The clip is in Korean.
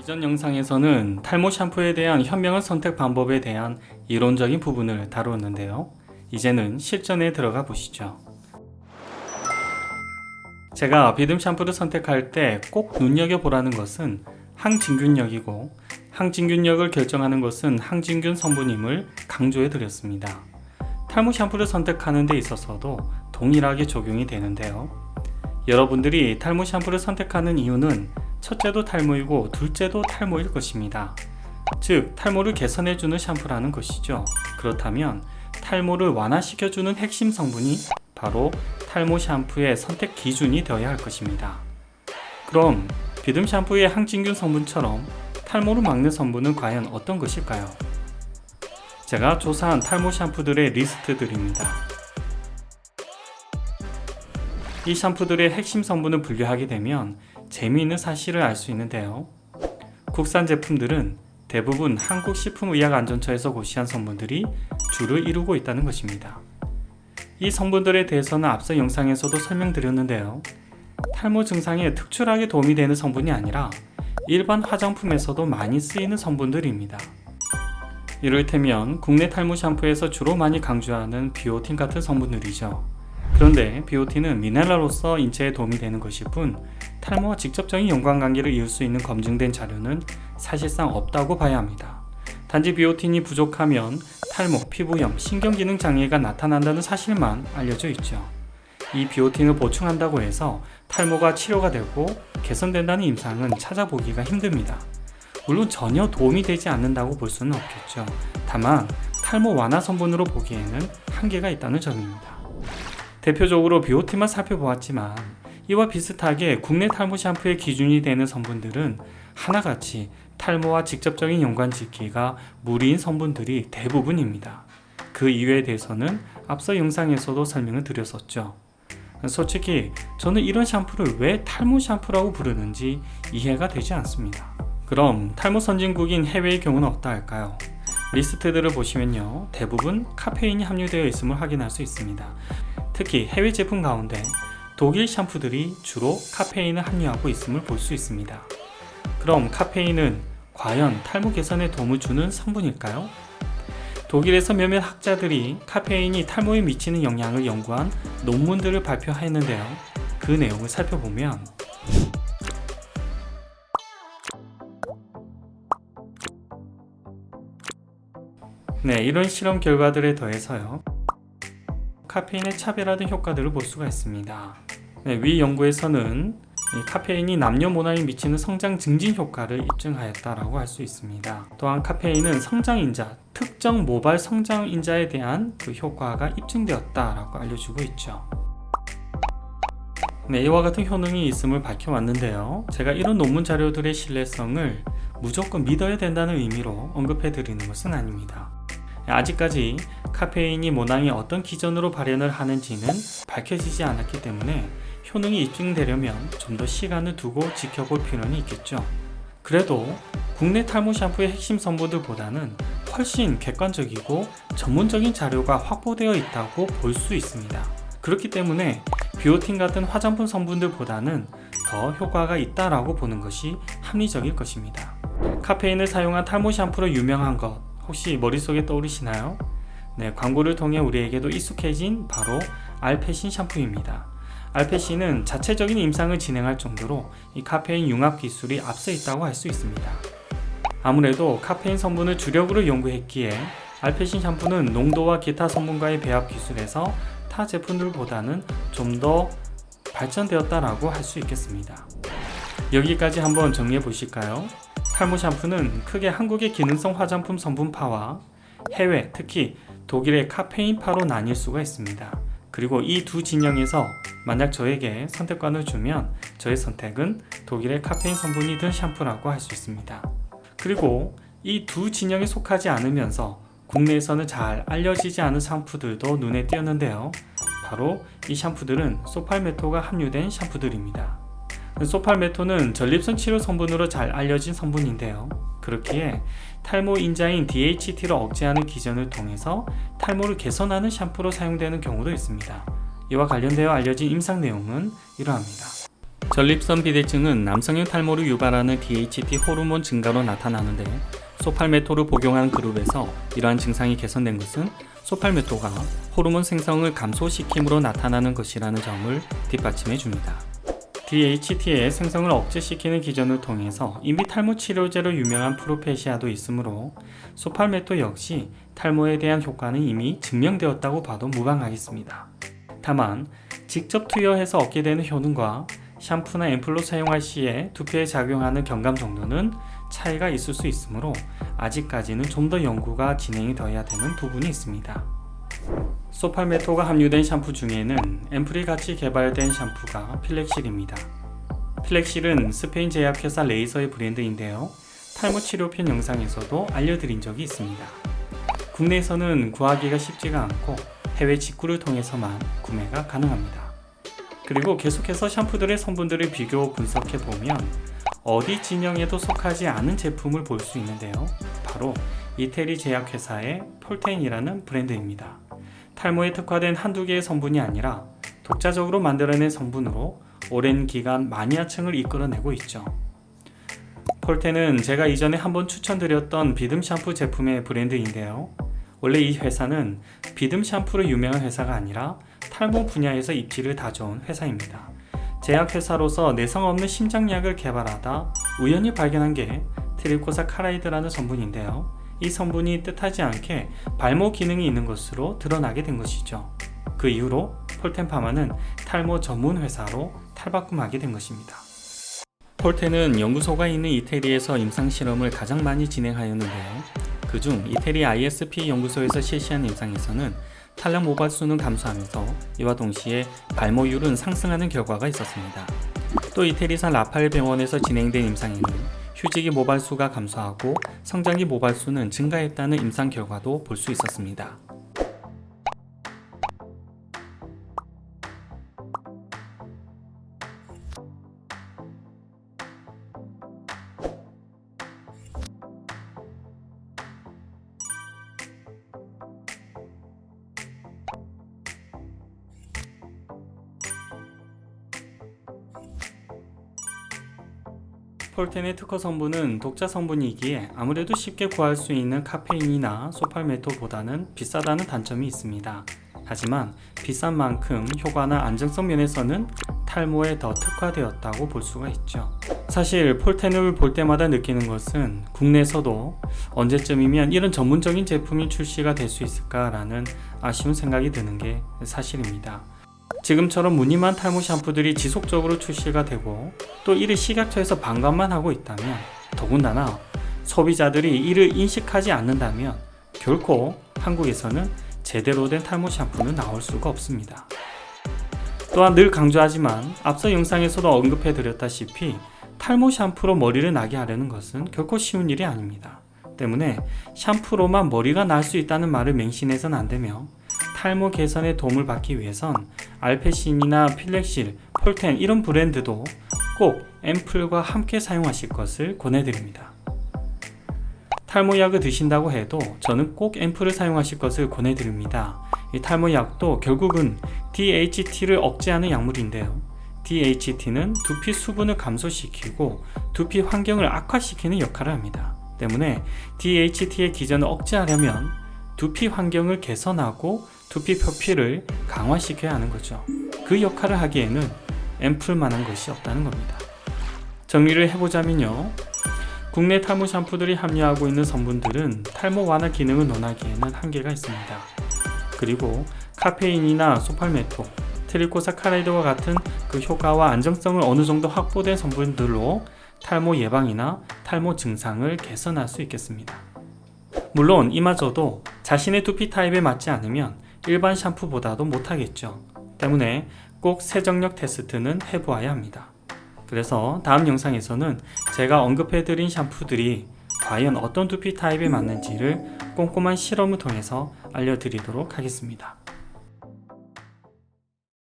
이전 영상에서는 탈모 샴푸에 대한 현명한 선택 방법에 대한 이론적인 부분을 다루었는데요. 이제는 실전에 들어가 보시죠. 제가 비듬 샴푸를 선택할 때 꼭 눈여겨보라는 것은 항진균력이고, 항진균력을 결정하는 것은 항진균 성분임을 강조해 드렸습니다. 탈모 샴푸를 선택하는 데 있어서도 동일하게 적용이 되는데요. 여러분들이 탈모 샴푸를 선택하는 이유는 첫째도 탈모이고 둘째도 탈모일 것입니다. 즉, 탈모를 개선해주는 샴푸라는 것이죠. 그렇다면 탈모를 완화시켜주는 핵심 성분이 바로 탈모 샴푸의 선택 기준이 되어야 할 것입니다. 그럼 비듬 샴푸의 항진균 성분처럼 탈모를 막는 성분은 과연 어떤 것일까요? 제가 조사한 탈모 샴푸들의 리스트들입니다. 이 샴푸들의 핵심 성분을 분류하게 되면 재미있는 사실을 알 수 있는데요. 국산 제품들은 대부분 한국식품의약안전처에서 고시한 성분들이 주를 이루고 있다는 것입니다. 이 성분들에 대해서는 앞서 영상에서도 설명드렸는데요. 탈모 증상에 특출하게 도움이 되는 성분이 아니라 일반 화장품에서도 많이 쓰이는 성분들입니다. 이를테면 국내 탈모 샴푸에서 주로 많이 강조하는 비오틴 같은 성분들이죠. 그런데 비오틴은 미네랄로서 인체에 도움이 되는 것일 뿐 탈모와 직접적인 연관관계를 이을 수 있는 검증된 자료는 사실상 없다고 봐야 합니다. 단지 비오틴이 부족하면 탈모, 피부염, 신경기능 장애가 나타난다는 사실만 알려져 있죠. 이 비오틴을 보충한다고 해서 탈모가 치료가 되고 개선된다는 임상은 찾아보기가 힘듭니다. 물론 전혀 도움이 되지 않는다고 볼 수는 없겠죠. 다만 탈모 완화 성분으로 보기에는 한계가 있다는 점입니다. 대표적으로 비오틴만 살펴보았지만 이와 비슷하게 국내 탈모 샴푸의 기준이 되는 성분들은 하나같이 탈모와 직접적인 연관짓기가 무리인 성분들이 대부분입니다. 그 이유에 대해서는 앞서 영상에서도 설명을 드렸었죠. 솔직히 저는 이런 샴푸를 왜 탈모 샴푸라고 부르는지 이해가 되지 않습니다. 그럼 탈모 선진국인 해외의 경우는 어떠할까요? 리스트들을 보시면요, 대부분 카페인이 함유되어 있음을 확인할 수 있습니다. 특히 해외 제품 가운데 독일 샴푸들이 주로 카페인을 함유하고 있음을 볼 수 있습니다. 그럼 카페인은 과연 탈모 개선에 도움을 주는 성분일까요? 독일에서 몇몇 학자들이 카페인이 탈모에 미치는 영향을 연구한 논문들을 발표했는데요. 그 내용을 살펴보면 이런 실험 결과들에 더해서요, 카페인의 차별화된 효과들을 볼 수가 있습니다. 위 연구에서는 카페인이 남녀모나에 미치는 성장 증진 효과를 입증하였다고 할 수 있습니다. 또한 카페인은 성장인자, 특정 모발 성장인자에 대한 그 효과가 입증되었다고 알려주고 있죠. 이와 같은 효능이 있음을 밝혀왔는데요. 제가 이런 논문 자료들의 신뢰성을 무조건 믿어야 된다는 의미로 언급해 드리는 것은 아닙니다. 아직까지 카페인이 모낭에 어떤 기전으로 발현을 하는지는 밝혀지지 않았기 때문에 효능이 입증되려면 좀 더 시간을 두고 지켜볼 필요는 있겠죠. 그래도 국내 탈모 샴푸의 핵심 성분들보다는 훨씬 객관적이고 전문적인 자료가 확보되어 있다고 볼 수 있습니다. 그렇기 때문에 비오틴 같은 화장품 성분들보다는 더 효과가 있다라고 보는 것이 합리적일 것입니다. 카페인을 사용한 탈모 샴푸로 유명한 것 혹시 머릿속에 떠오르시나요? 광고를 통해 우리에게도 익숙해진 바로 알페신 샴푸입니다. 알페신은 자체적인 임상을 진행할 정도로 이 카페인 융합 기술이 앞서 있다고 할 수 있습니다. 아무래도 카페인 성분을 주력으로 연구했기에 알페신 샴푸는 농도와 기타 성분과의 배합 기술에서 타 제품들보다는 좀 더 발전되었다라고 할 수 있겠습니다. 여기까지 한번 정리해 보실까요? 탈모 샴푸는 크게 한국의 기능성 화장품 성분파와 해외, 특히 독일의 카페인파로 나뉠 수가 있습니다. 그리고 이 두 진영에서 만약 저에게 선택권을 주면 저의 선택은 독일의 카페인 성분이 든 샴푸라고 할 수 있습니다. 그리고 이 두 진영에 속하지 않으면서 국내에서는 잘 알려지지 않은 샴푸들도 눈에 띄었는데요. 바로 이 샴푸들은 소팔메토가 함유된 샴푸들입니다. 소팔메토는 전립선 치료 성분으로 잘 알려진 성분인데요. 그렇기에 탈모 인자인 DHT를 억제하는 기전을 통해서 탈모를 개선하는 샴푸로 사용되는 경우도 있습니다. 이와 관련되어 알려진 임상 내용은 이러합니다. 전립선 비대증은 남성형 탈모를 유발하는 DHT 호르몬 증가로 나타나는데, 소팔메토를 복용한 그룹에서 이러한 증상이 개선된 것은 소팔메토가 호르몬 생성을 감소시킴으로 나타나는 것이라는 점을 뒷받침해 줍니다. DHT의 생성을 억제시키는 기전을 통해서 이미 탈모 치료제로 유명한 프로페시아도 있으므로 소팔메토 역시 탈모에 대한 효과는 이미 증명되었다고 봐도 무방하겠습니다. 다만 직접 투여해서 얻게 되는 효능과 샴푸나 앰플로 사용할 시에 두피에 작용하는 경감 정도는 차이가 있을 수 있으므로 아직까지는 좀 더 연구가 진행이 되어야 되는 부분이 있습니다. 소팔메토가 함유된 샴푸 중에는 앰플이 같이 개발된 샴푸가 필렉실입니다. 필렉실은 스페인 제약회사 레이서의 브랜드인데요. 탈모 치료편 영상에서도 알려드린 적이 있습니다. 국내에서는 구하기가 쉽지가 않고 해외 직구를 통해서만 구매가 가능합니다. 그리고 계속해서 샴푸들의 성분들을 비교 분석해 보면 어디 진영에도 속하지 않은 제품을 볼 수 있는데요. 바로 이태리 제약회사의 폴텐이라는 브랜드입니다. 탈모에 특화된 한두 개의 성분이 아니라 독자적으로 만들어낸 성분으로 오랜 기간 마니아층을 이끌어내고 있죠. 폴텐은 제가 이전에 한번 추천드렸던 비듬 샴푸 제품의 브랜드인데요. 원래 이 회사는 비듬 샴푸로 유명한 회사가 아니라 탈모 분야에서 입지를 다져온 회사입니다. 제약회사로서 내성 없는 심장약을 개발하다 우연히 발견한 게 트리코사카라이드라는 성분인데요. 이 성분이 뜻하지 않게 발모 기능이 있는 것으로 드러나게 된 것이죠. 그 이후로 폴텐파마는 탈모 전문 회사로 탈바꿈하게 된 것입니다. 폴텐은 연구소가 있는 이태리에서 임상실험을 가장 많이 진행하였는데요. 그중 이태리 ISP 연구소에서 실시한 임상에서는 탈락 모발수는 감소하면서 이와 동시에 발모율은 상승하는 결과가 있었습니다. 또 이태리산 라파엘 병원에서 진행된 임상에는 휴지기 모발수가 감소하고 성장기 모발수는 증가했다는 임상 결과도 볼 수 있었습니다. 폴텐의 특허 성분은 독자 성분이기에 아무래도 쉽게 구할 수 있는 카페인이나 소팔메토보다는 비싸다는 단점이 있습니다. 하지만 비싼 만큼 효과나 안정성 면에서는 탈모에 더 특화되었다고 볼 수가 있죠. 사실 폴텐을 볼 때마다 느끼는 것은 국내에서도 언제쯤이면 이런 전문적인 제품이 출시가 될 수 있을까라는 아쉬운 생각이 드는 게 사실입니다. 지금처럼 무늬만 탈모 샴푸들이 지속적으로 출시가 되고 또 이를 식약처에서 방관만 하고 있다면, 더군다나 소비자들이 이를 인식하지 않는다면 결코 한국에서는 제대로 된 탈모 샴푸는 나올 수가 없습니다. 또한 늘 강조하지만 앞서 영상에서도 언급해 드렸다시피 탈모 샴푸로 머리를 나게 하려는 것은 결코 쉬운 일이 아닙니다. 때문에 샴푸로만 머리가 날 수 있다는 말을 맹신해서는 안 되며, 탈모 개선에 도움을 받기 위해선 알페신이나 필렉실, 폴텐 이런 브랜드도 꼭 앰플과 함께 사용하실 것을 권해드립니다. 탈모약을 드신다고 해도 저는 꼭 앰플을 사용하실 것을 권해드립니다. 이 탈모약도 결국은 DHT를 억제하는 약물인데요. DHT는 두피 수분을 감소시키고 두피 환경을 악화시키는 역할을 합니다. 때문에 DHT의 기전을 억제하려면 두피 환경을 개선하고 두피 표피를 강화시켜야 하는 거죠. 그 역할을 하기에는 앰플만한 것이 없다는 겁니다. 정리를 해보자면요. 국내 탈모 샴푸들이 함유하고 있는 성분들은 탈모 완화 기능을 논하기에는 한계가 있습니다. 그리고 카페인이나 소팔메토, 트리코사카라이드와 같은 그 효과와 안정성을 어느 정도 확보된 성분들로 탈모 예방이나 탈모 증상을 개선할 수 있겠습니다. 물론 이마저도 자신의 두피 타입에 맞지 않으면 일반 샴푸보다도 못하겠죠. 때문에 꼭 세정력 테스트는 해보아야 합니다. 그래서 다음 영상에서는 제가 언급해드린 샴푸들이 과연 어떤 두피 타입에 맞는지를 꼼꼼한 실험을 통해서 알려드리도록 하겠습니다.